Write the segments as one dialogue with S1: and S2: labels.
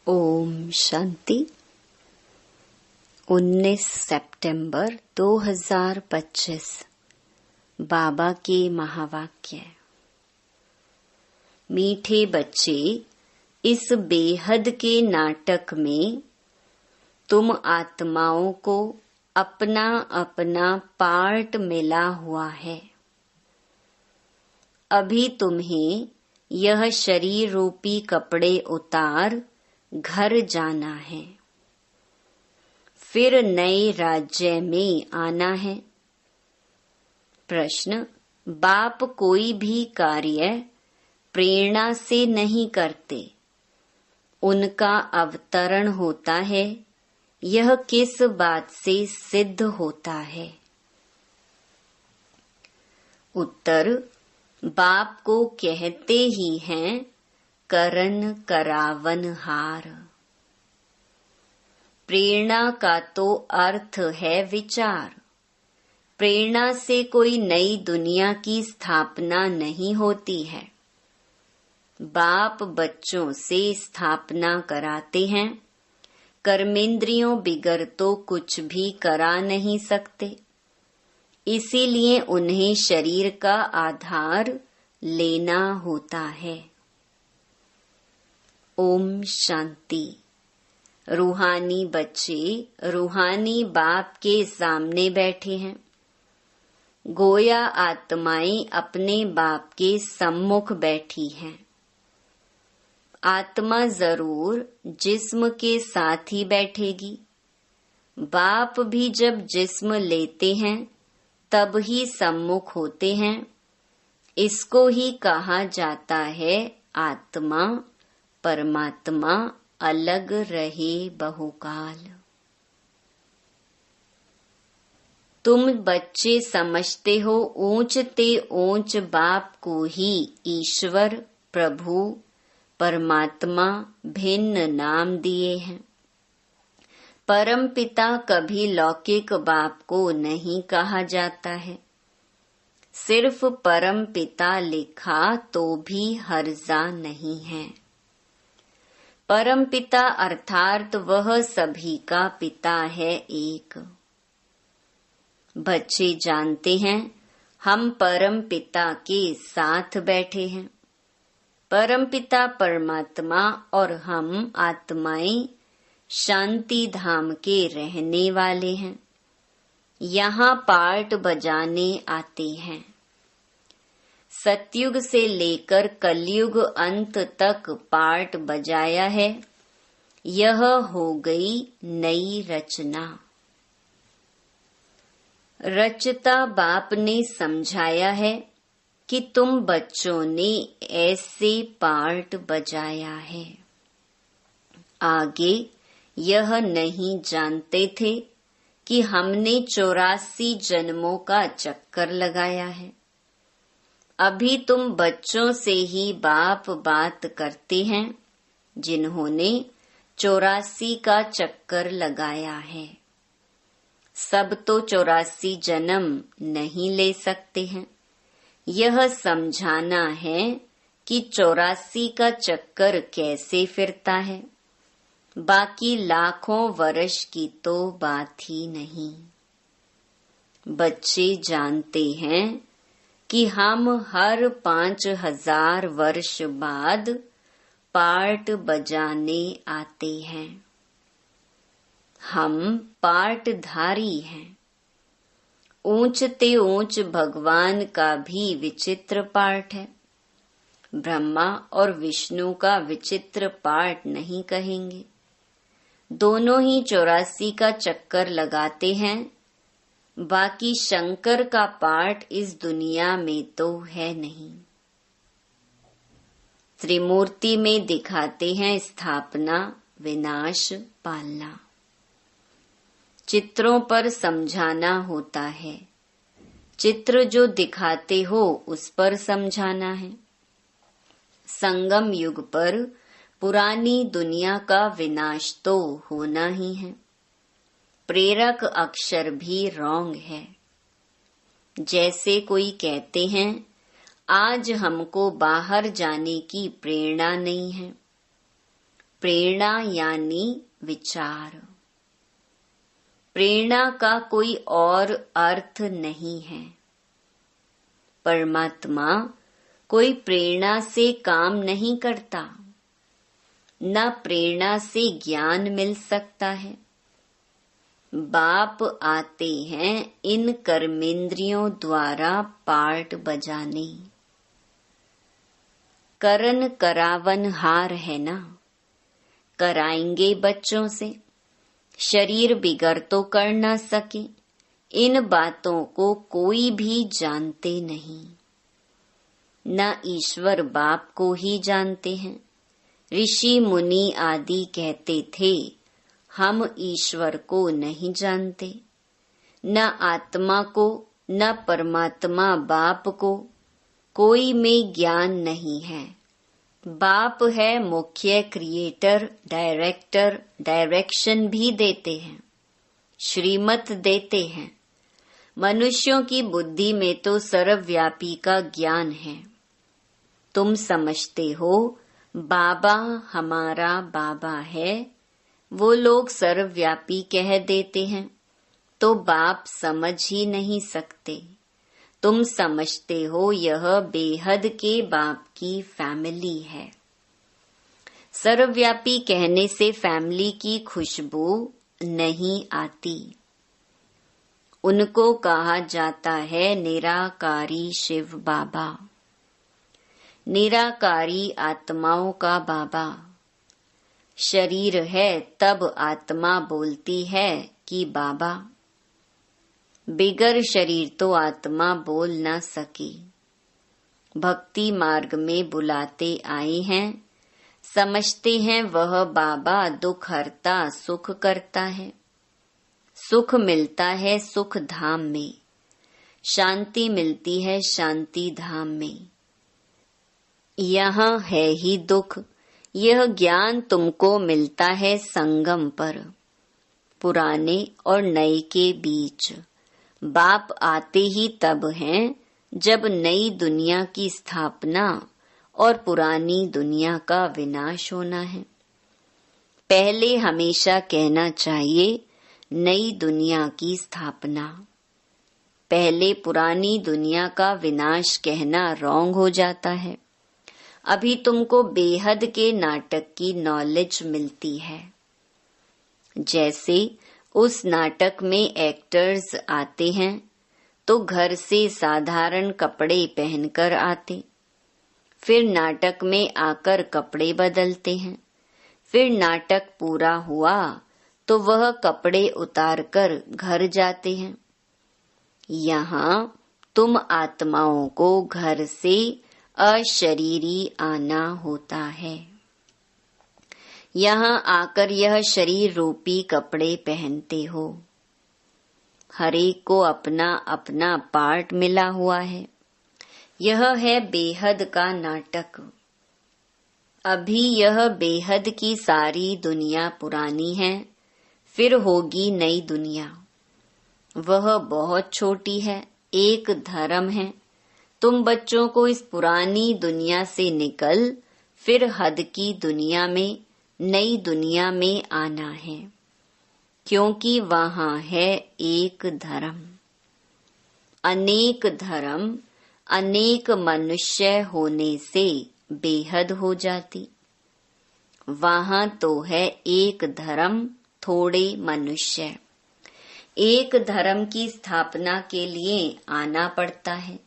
S1: ओम शांति। 19 सितंबर 2025 बाबा के महावाक्य। मीठे बच्चे, इस बेहद के नाटक में तुम आत्माओं को अपना अपना पार्ट मिला हुआ है। अभी तुम्हें यह शरीर रूपी कपड़े उतार घर जाना है, फिर नए राज्य में आना है। प्रश्न: बाप कोई भी कार्य प्रेरणा से नहीं करते, उनका अवतरण होता है। यह किस बात से सिद्ध होता है? उत्तर: बाप को कहते ही हैं करन करावन हार। प्रेरणा का तो अर्थ है विचार। प्रेरणा से कोई नई दुनिया की स्थापना नहीं होती है। बाप बच्चों से स्थापना कराते हैं। कर्मेंद्रियों बिगर तो कुछ भी करा नहीं सकते, इसीलिए उन्हें शरीर का आधार लेना होता है। ओम शांति। रूहानी बच्चे रूहानी बाप के सामने बैठे हैं। गोया आत्माएं अपने बाप के सम्मुख बैठी हैं। आत्मा जरूर जिस्म के साथ ही बैठेगी। बाप भी जब जिस्म लेते हैं तब ही सम्मुख होते हैं। इसको ही कहा जाता है आत्मा परमात्मा अलग रहे बहुकाल। तुम बच्चे समझते हो ऊंच ते ऊंच बाप को ही ईश्वर, प्रभु, परमात्मा भिन्न नाम दिए हैं। परम पिता कभी लौकिक बाप को नहीं कहा जाता है। सिर्फ परम पिता लिखा तो भी हर्जा नहीं है। परम पिता अर्थात वह सभी का पिता है एक। बच्चे जानते हैं हम परम पिता के साथ बैठे हैं। परम पिता परमात्मा और हम आत्माएं शांति धाम के रहने वाले हैं। यहाँ पार्ट बजाने आते हैं। सतयुग से लेकर कलयुग अंत तक पार्ट बजाया है। यह हो गई नई रचना। रचता बाप ने समझाया है कि तुम बच्चों ने ऐसे पार्ट बजाया है। आगे यह नहीं जानते थे कि हमने 84 जन्मों का चक्कर लगाया है। अभी तुम बच्चों से ही बाप बात करते हैं जिन्होंने 84 का चक्कर लगाया है। सब तो 84 जन्म नहीं ले सकते हैं। यह समझाना है कि 84 का चक्कर कैसे फिरता है। बाकी लाखों वर्ष की तो बात ही नहीं। बच्चे जानते हैं कि हम हर 5000 वर्ष बाद पार्ट बजाने आते हैं। हम पार्टधारी हैं। ऊंच ते ऊंच भगवान का भी विचित्र पार्ट है। ब्रह्मा और विष्णु का विचित्र पार्ट नहीं कहेंगे। दोनों ही 84 का चक्कर लगाते हैं। बाकी शंकर का पार्ट इस दुनिया में तो है नहीं। त्रिमूर्ति में दिखाते हैं स्थापना, विनाश, पालना। चित्रों पर समझाना होता है। चित्र जो दिखाते हो उस पर समझाना है। संगम युग पर पुरानी दुनिया का विनाश तो होना ही है। प्रेरक अक्षर भी रॉन्ग है। जैसे कोई कहते हैं आज हमको बाहर जाने की प्रेरणा नहीं है, प्रेरणा यानी विचार। प्रेरणा का कोई और अर्थ नहीं है। परमात्मा कोई प्रेरणा से काम नहीं करता, न प्रेरणा से ज्ञान मिल सकता है। बाप आते हैं इन कर्मेंद्रियों द्वारा पार्ट बजाने। करन करावन हार है ना, कराएंगे बच्चों से। शरीर बिगड़ तो कर न सके, इन बातों को कोई भी जानते नहीं। न ईश्वर बाप को ही जानते हैं। ऋषि मुनि आदि कहते थे हम ईश्वर को नहीं जानते। न आत्मा को न परमात्मा बाप को कोई में ज्ञान नहीं है। बाप है मुख्य क्रिएटर, डायरेक्टर, डायरेक्शन भी देते हैं, श्रीमत देते हैं। मनुष्यों की बुद्धि में तो सर्वव्यापी का ज्ञान है। तुम समझते हो बाबा हमारा बाबा है, वो लोग सर्वव्यापी कह देते हैं, तो बाप समझ ही नहीं सकते। तुम समझते हो यह बेहद के बाप की फैमिली है। सर्वव्यापी कहने से फैमिली की खुशबू नहीं आती। उनको कहा जाता है निराकारी शिव बाबा, निराकारी आत्माओं का बाबा। शरीर है तब आत्मा बोलती है कि बाबा। बिगर शरीर तो आत्मा बोल न सकी। भक्ति मार्ग में बुलाते आए हैं, समझते हैं वह बाबा दुख हरता सुख करता है। सुख मिलता है सुख धाम में, शांति मिलती है शांति धाम में। यहाँ है ही दुख। यह ज्ञान तुमको मिलता है संगम पर, पुराने और नए के बीच। बाप आते ही तब हैं जब नई दुनिया की स्थापना और पुरानी दुनिया का विनाश होना है। पहले हमेशा कहना चाहिए नई दुनिया की स्थापना। पहले पुरानी दुनिया का विनाश कहना रॉन्ग हो जाता है। अभी तुमको बेहद के नाटक की नॉलेज मिलती है। जैसे उस नाटक में एक्टर्स आते हैं तो घर से साधारण कपड़े पहनकर आते, फिर नाटक में आकर कपड़े बदलते हैं। फिर नाटक पूरा हुआ तो वह कपड़े उतारकर घर जाते हैं। यहाँ तुम आत्माओं को घर से अशरीरी आना होता है। यहाँ आकर यह शरीर रूपी कपड़े पहनते हो। हरेक को अपना अपना पार्ट मिला हुआ है। यह है बेहद का नाटक। अभी यह बेहद की सारी दुनिया पुरानी है, फिर होगी नई दुनिया। वह बहुत छोटी है, एक धर्म है। तुम बच्चों को इस पुरानी दुनिया से निकल फिर हद की दुनिया में, नई दुनिया में आना है, क्योंकि वहाँ है एक धर्म। अनेक धर्म, अनेक मनुष्य होने से बेहद हो जाती। वहाँ तो है एक धर्म, थोड़े मनुष्य। एक धर्म की स्थापना के लिए आना पड़ता है।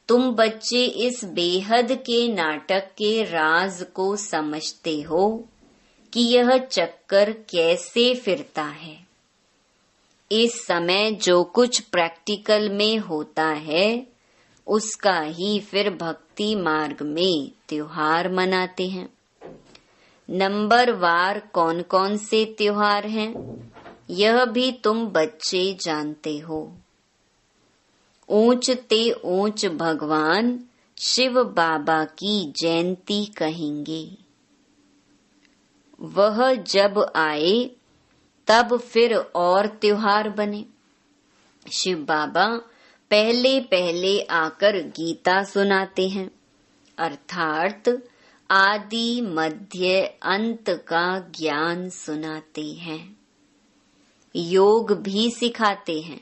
S1: तुम बच्चे इस बेहद के नाटक के राज को समझते हो कि यह चक्कर कैसे फिरता है। इस समय जो कुछ प्रैक्टिकल में होता है उसका ही फिर भक्ति मार्ग में त्योहार मनाते हैं। नंबरवार कौन कौन से त्योहार हैं यह भी तुम बच्चे जानते हो। ऊंच ते ऊंच भगवान शिव बाबा की जयंती कहेंगे। वह जब आए तब फिर और त्योहार बने। शिव बाबा पहले पहले आकर गीता सुनाते हैं, अर्थात आदि मध्य अंत का ज्ञान सुनाते हैं, योग भी सिखाते हैं,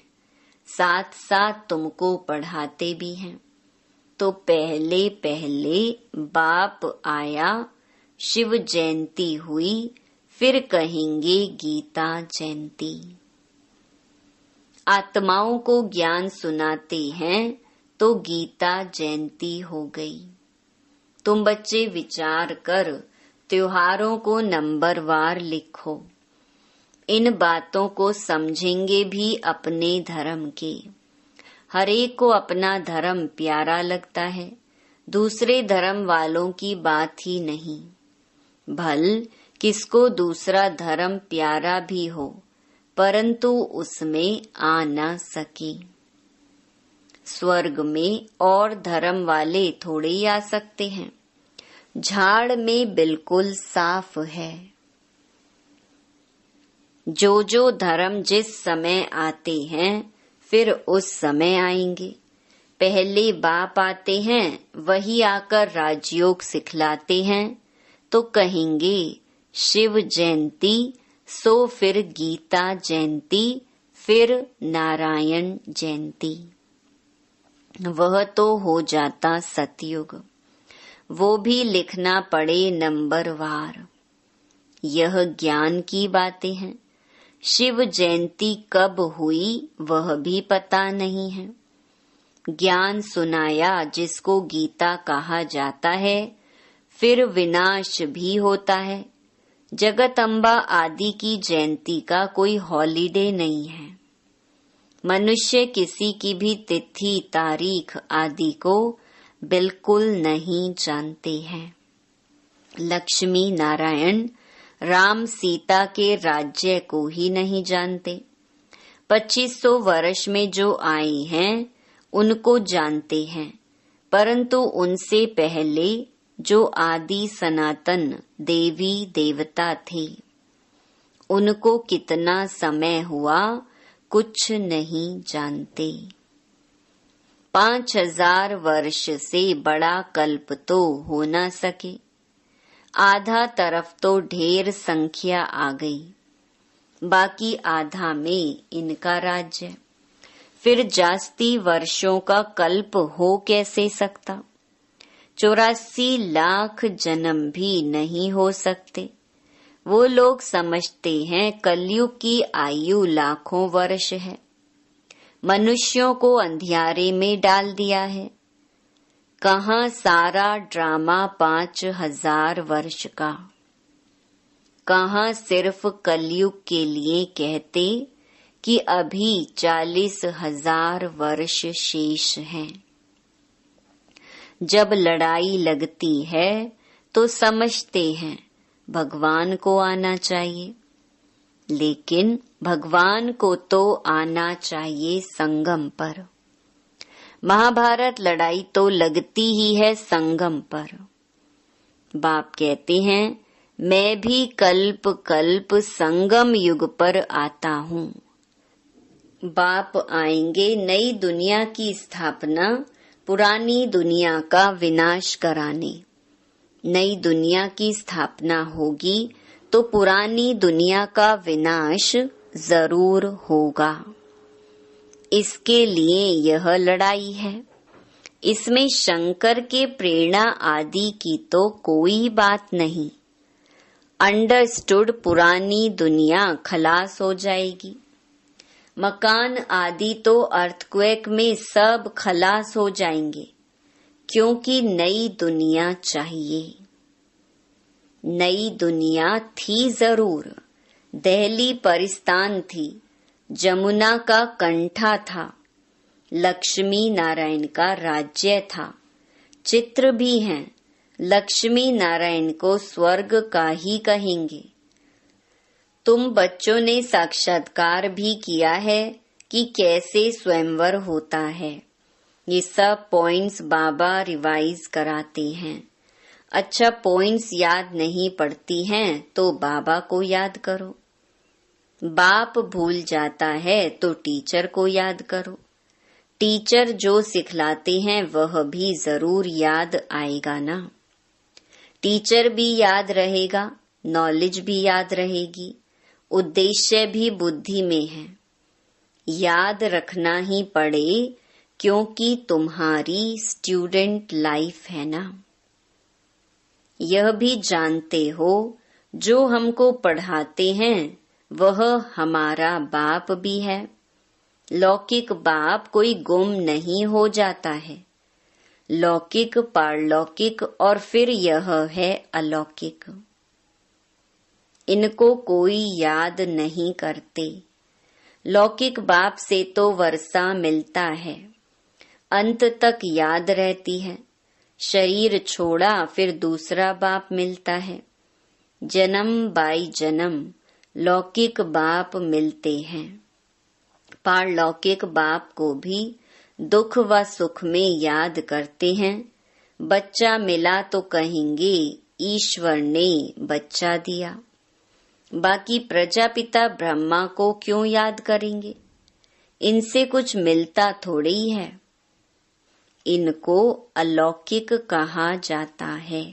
S1: साथ साथ तुमको पढ़ाते भी हैं। तो पहले पहले बाप आया, शिव जयंती हुई, फिर कहेंगे गीता जयंती। आत्माओं को ज्ञान सुनाते हैं तो गीता जयंती हो गई। तुम बच्चे विचार कर त्योहारों को नंबरवार लिखो। इन बातों को समझेंगे भी अपने धर्म के। हर एक को अपना धर्म प्यारा लगता है, दूसरे धर्म वालों की बात ही नहीं। भल किसको दूसरा धर्म प्यारा भी हो, परंतु उसमें आ न सके। स्वर्ग में और धर्म वाले थोड़े ही आ सकते हैं, झाड़ में बिल्कुल साफ है। जो जो धर्म जिस समय आते हैं फिर उस समय आएंगे। पहले बाप आते हैं, वही आकर राजयोग सिखलाते हैं, तो कहेंगे शिव जयंती, सो फिर गीता जयंती, फिर नारायण जयंती। वह तो हो जाता सतयुग, वो भी लिखना पड़े नंबरवार। यह ज्ञान की बातें हैं। शिव जयंती कब हुई वह भी पता नहीं है। ज्ञान सुनाया जिसको गीता कहा जाता है, फिर विनाश भी होता है। जगत अम्बा आदि की जयंती का कोई हॉलिडे नहीं है। मनुष्य किसी की भी तिथि तारीख आदि को बिल्कुल नहीं जानते हैं। लक्ष्मी नारायण राम सीता के राज्य को ही नहीं जानते। 2500 वर्ष में जो आए हैं उनको जानते हैं, परंतु उनसे पहले जो आदि सनातन देवी देवता थे, उनको कितना समय हुआ कुछ नहीं जानते। 5000 वर्ष से बड़ा कल्प तो हो न सके। आधा तरफ तो ढेर संख्या आ गई, बाकी आधा में इनका राज्य। फिर जास्ती वर्षों का कल्प हो कैसे सकता? 84 लाख जन्म भी नहीं हो सकते। वो लोग समझते हैं कलयुग की आयु लाखों वर्ष है। मनुष्यों को अंधियारे में डाल दिया है। कहाँ सारा ड्रामा 5000 वर्ष का, कहाँ सिर्फ कलयुग के लिए कहते कि अभी 40,000 वर्ष शेष हैं। जब लड़ाई लगती है तो समझते हैं भगवान को आना चाहिए, लेकिन भगवान को तो आना चाहिए संगम पर। महाभारत लड़ाई तो लगती ही है संगम पर। बाप कहते हैं मैं भी कल्प कल्प संगम युग पर आता हूँ। बाप आएंगे नई दुनिया की स्थापना, पुरानी दुनिया का विनाश कराने। नई दुनिया की स्थापना होगी तो पुरानी दुनिया का विनाश जरूर होगा। इसके लिए यह लड़ाई है। इसमें शंकर के प्रेरणा आदि की तो कोई बात नहीं। अंडरस्टूड पुरानी दुनिया खलास हो जाएगी। मकान आदि तो अर्थक्वेक में सब खलास हो जाएंगे, क्योंकि नई दुनिया चाहिए। नई दुनिया थी जरूर। दिल्ली परिस्तान थी, जमुना का कंठा था, लक्ष्मी नारायण का राज्य था। चित्र भी हैं। लक्ष्मी नारायण को स्वर्ग का ही कहेंगे। तुम बच्चों ने साक्षात्कार भी किया है कि कैसे स्वयंवर होता है। ये सब पॉइंट्स बाबा रिवाइज कराते हैं। अच्छा, पॉइंट्स याद नहीं पड़ती हैं तो बाबा को याद करो। बाप भूल जाता है तो टीचर को याद करो। टीचर जो सिखलाते हैं वह भी जरूर याद आएगा ना। टीचर भी याद रहेगा, नॉलेज भी याद रहेगी, उद्देश्य भी बुद्धि में है। याद रखना ही पड़े क्योंकि तुम्हारी स्टूडेंट लाइफ है ना। यह भी जानते हो जो हमको पढ़ाते हैं वह हमारा बाप भी है। लौकिक बाप कोई गुम नहीं हो जाता है। लौकिक, पारलौकिक और फिर यह है अलौकिक। इनको कोई याद नहीं करते। लौकिक बाप से तो वर्षा मिलता है, अंत तक याद रहती है। शरीर छोड़ा फिर दूसरा बाप मिलता है। जन्म बाई जन्म लौकिक बाप मिलते हैं। पारलौकिक बाप को भी दुख व सुख में याद करते हैं। बच्चा मिला तो कहेंगे ईश्वर ने बच्चा दिया। बाकी प्रजापिता ब्रह्मा को क्यों याद करेंगे? इनसे कुछ मिलता थोड़ी ही है। इनको अलौकिक कहा जाता है।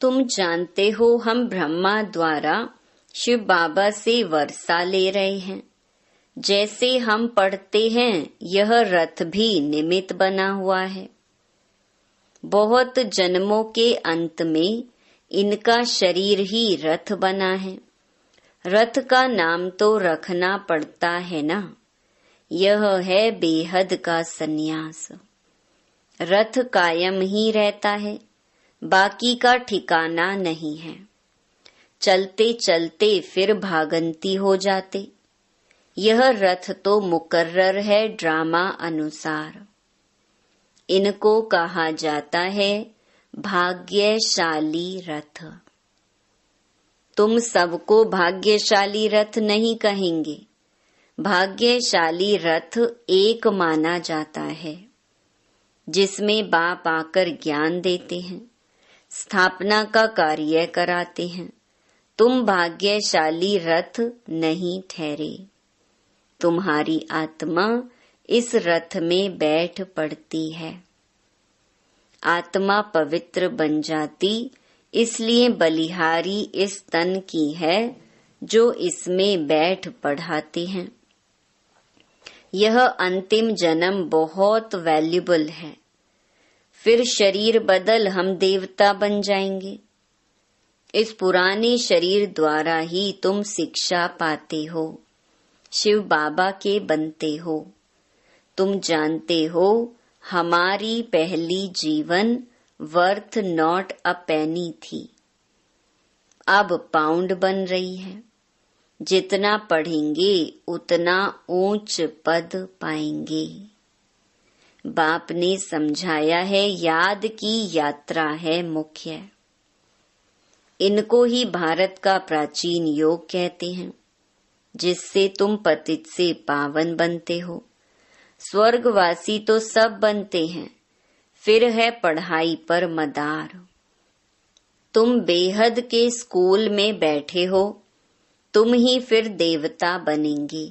S1: तुम जानते हो हम ब्रह्मा द्वारा शिव बाबा से वर्षा ले रहे हैं। जैसे हम पढ़ते हैं यह रथ भी निमित्त बना हुआ है। बहुत जन्मों के अंत में इनका शरीर ही रथ बना है। रथ का नाम तो रखना पड़ता है ना। यह है बेहद का सन्यास। रथ कायम ही रहता है, बाकी का ठिकाना नहीं है। चलते चलते फिर भागंती हो जाते। यह रथ तो मुकर्रर है ड्रामा अनुसार। इनको कहा जाता है भाग्यशाली रथ। तुम सबको भाग्यशाली रथ नहीं कहेंगे। भाग्यशाली रथ एक माना जाता है जिसमें बाप आकर ज्ञान देते हैं, स्थापना का कार्य कराते हैं। तुम भाग्यशाली रथ नहीं ठहरे। तुम्हारी आत्मा इस रथ में बैठ पड़ती है। आत्मा पवित्र बन जाती, इसलिए बलिहारी इस तन की है जो इसमें बैठ पढ़ाते हैं। यह अंतिम जन्म बहुत वैल्यूबल है। फिर शरीर बदल हम देवता बन जाएंगे। इस पुराने शरीर द्वारा ही तुम शिक्षा पाते हो, शिव बाबा के बनते हो। तुम जानते हो हमारी पहली जीवन वर्थ नॉट अ पेनी थी, अब पाउंड बन रही है। जितना पढ़ेंगे उतना ऊंच पद पाएंगे। बाप ने समझाया है याद की यात्रा है मुख्य। इनको ही भारत का प्राचीन योग कहते हैं, जिससे तुम पतित से पावन बनते हो। स्वर्गवासी तो सब बनते हैं, फिर है पढ़ाई पर मदार। तुम बेहद के स्कूल में बैठे हो, तुम ही फिर देवता बनेंगे।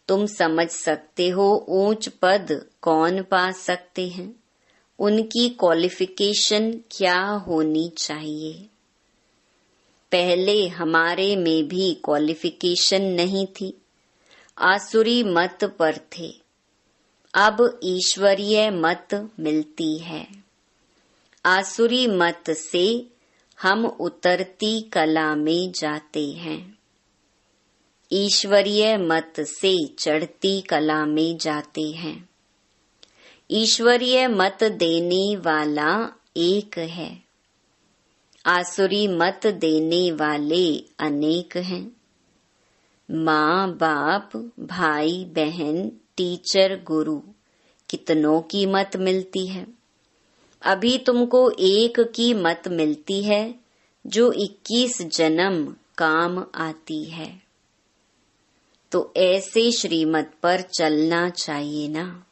S1: तुम समझ सकते हो ऊंच पद कौन पा सकते हैं, उनकी क्वालिफिकेशन क्या होनी चाहिए। पहले हमारे में भी क्वालिफिकेशन नहीं थी, आसुरी मत पर थे। अब ईश्वरीय मत मिलती है। आसुरी मत से हम उतरती कला में जाते हैं। ईश्वरीय मत से चढ़ती कला में जाते हैं। ईश्वरीय मत देने वाला एक है, आसुरी मत देने वाले अनेक हैं। माँ बाप, भाई बहन, टीचर, गुरु, कितनों की मत मिलती है। अभी तुमको एक की मत मिलती है जो 21 जन्म काम आती है। तो ऐसे श्रीमत पर चलना चाहिए ना।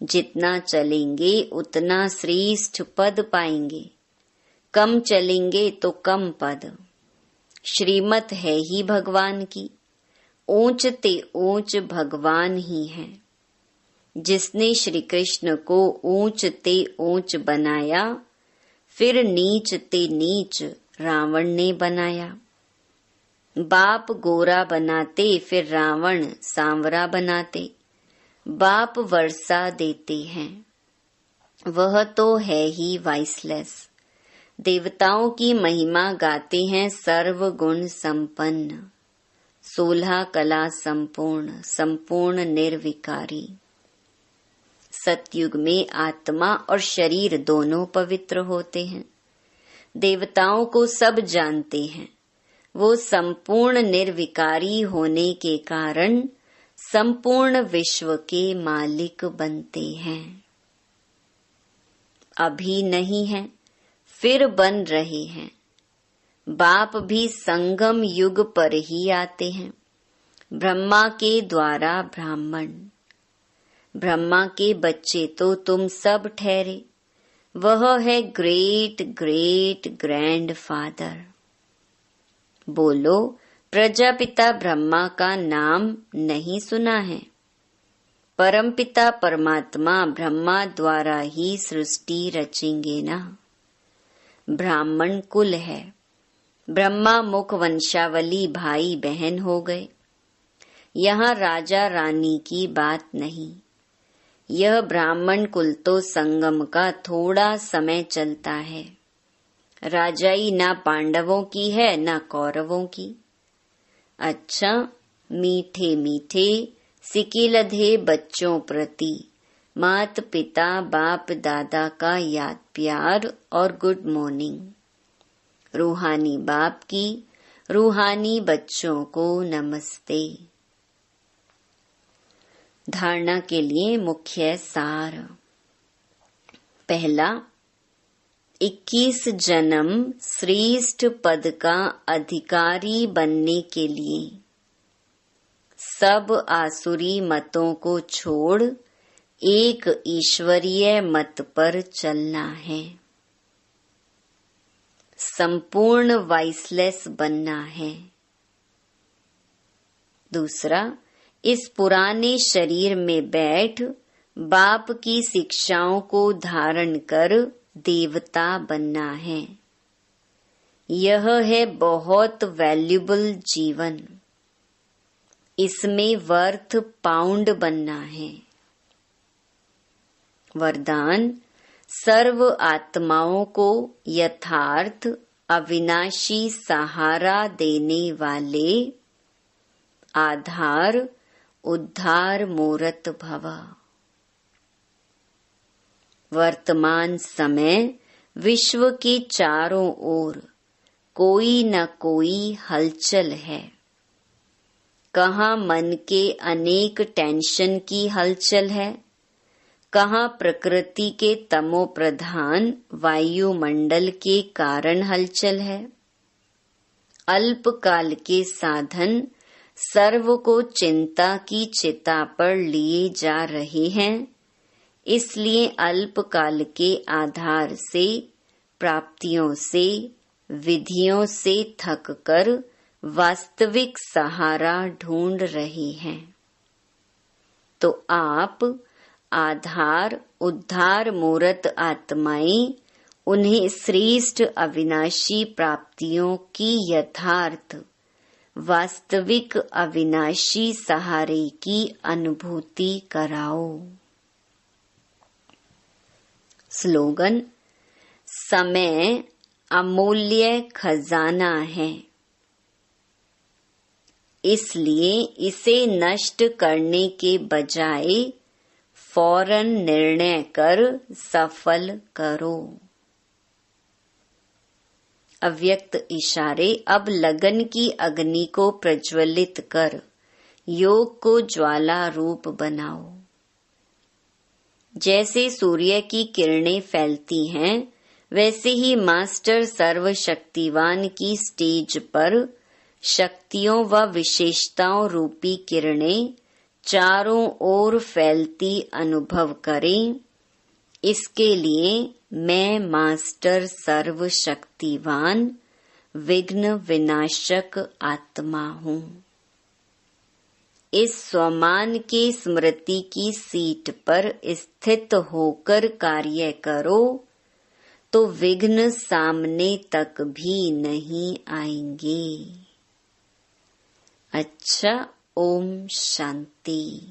S1: जितना चलेंगे उतना श्रेष्ठ पद पाएंगे, कम चलेंगे तो कम पद। श्रीमत है ही भगवान की, ऊंच ते ऊंच भगवान ही है। जिसने श्री कृष्ण को ऊंच ते ऊंच बनाया, फिर नीच ते नीच रावण ने बनाया। बाप गोरा बनाते फिर रावण सांवरा बनाते। बाप वर्षा देते हैं, वह तो है ही वाइसलेस। देवताओं की महिमा गाते हैं सर्व गुण संपन्न। 16 कला संपूर्ण, संपूर्ण निर्विकारी। सतयुग में आत्मा और शरीर दोनों पवित्र होते हैं। देवताओं को सब जानते हैं। वो संपूर्ण निर्विकारी होने के कारण संपूर्ण विश्व के मालिक बनते हैं। अभी नहीं है, फिर बन रहे हैं। बाप भी संगम युग पर ही आते हैं। ब्रह्मा के द्वारा ब्राह्मण। ब्रह्मा के बच्चे तो तुम सब ठहरे। वह है ग्रेट ग्रेट ग्रैंड फादर। बोलो, प्रजापिता ब्रह्मा का नाम नहीं सुना है? परमपिता परमात्मा ब्रह्मा द्वारा ही सृष्टि रचेंगे ना। ब्राह्मण कुल है। ब्रह्मा मुख वंशावली भाई बहन हो गए। यहाँ राजा रानी की बात नहीं। यह ब्राह्मण कुल तो संगम का थोड़ा समय चलता है। राजाई ना पांडवों की है ना कौरवों की। अच्छा, मीठे मीठे सिकिलधे बच्चों प्रति मात पिता बाप दादा का याद प्यार और गुड मॉर्निंग। रूहानी बाप की रूहानी बच्चों को नमस्ते। धारणा के लिए मुख्य सार। पहला, 21 जन्म श्रेष्ठ पद का अधिकारी बनने के लिए सब आसुरी मतों को छोड़ एक ईश्वरीय मत पर चलना है। संपूर्ण वाइसलेस बनना है। दूसरा, इस पुराने शरीर में बैठ बाप की शिक्षाओं को धारण कर देवता बनना है। यह है बहुत वैल्यूबल जीवन। इसमें वर्थ पाउंड बनना है। वरदान, सर्व आत्माओं को यथार्थ अविनाशी सहारा देने वाले आधार उद्धार मूर्त भव। वर्तमान समय विश्व के चारों ओर कोई न कोई हलचल है। कहाँ मन के अनेक टेंशन की हलचल है, कहाँ प्रकृति के तमो प्रधान वायुमंडल के कारण हलचल है। अल्पकाल के साधन सर्व को चिंता की चिता पर लिए जा रहे हैं। इसलिए अल्पकाल के आधार से प्राप्तियों से विधियों से थक कर वास्तविक सहारा ढूंढ रहे हैं। तो आप आधार उद्धार मूर्त आत्माएं उन्हें श्रेष्ठ अविनाशी प्राप्तियों की यथार्थ वास्तविक अविनाशी सहारे की अनुभूति कराओ। स्लोगन, समय अमूल्य खजाना है, इसलिए इसे नष्ट करने के बजाय फौरन निर्णय कर सफल करो। अव्यक्त इशारे, अब लगन की अग्नि को प्रज्वलित कर योग को ज्वाला रूप बनाओ। जैसे सूर्य की किरणें फैलती हैं, वैसे ही मास्टर सर्वशक्तिवान की स्टेज पर शक्तियों व विशेषताओं रूपी किरणें चारों ओर फैलती अनुभव करें। इसके लिए मैं मास्टर सर्वशक्तिवान विघ्न विनाशक आत्मा हूँ। इस स्वमान के स्मृति की सीट पर स्थित होकर कार्य करो तो विघ्न सामने तक भी नहीं आएंगे। अच्छा, ओम शांति।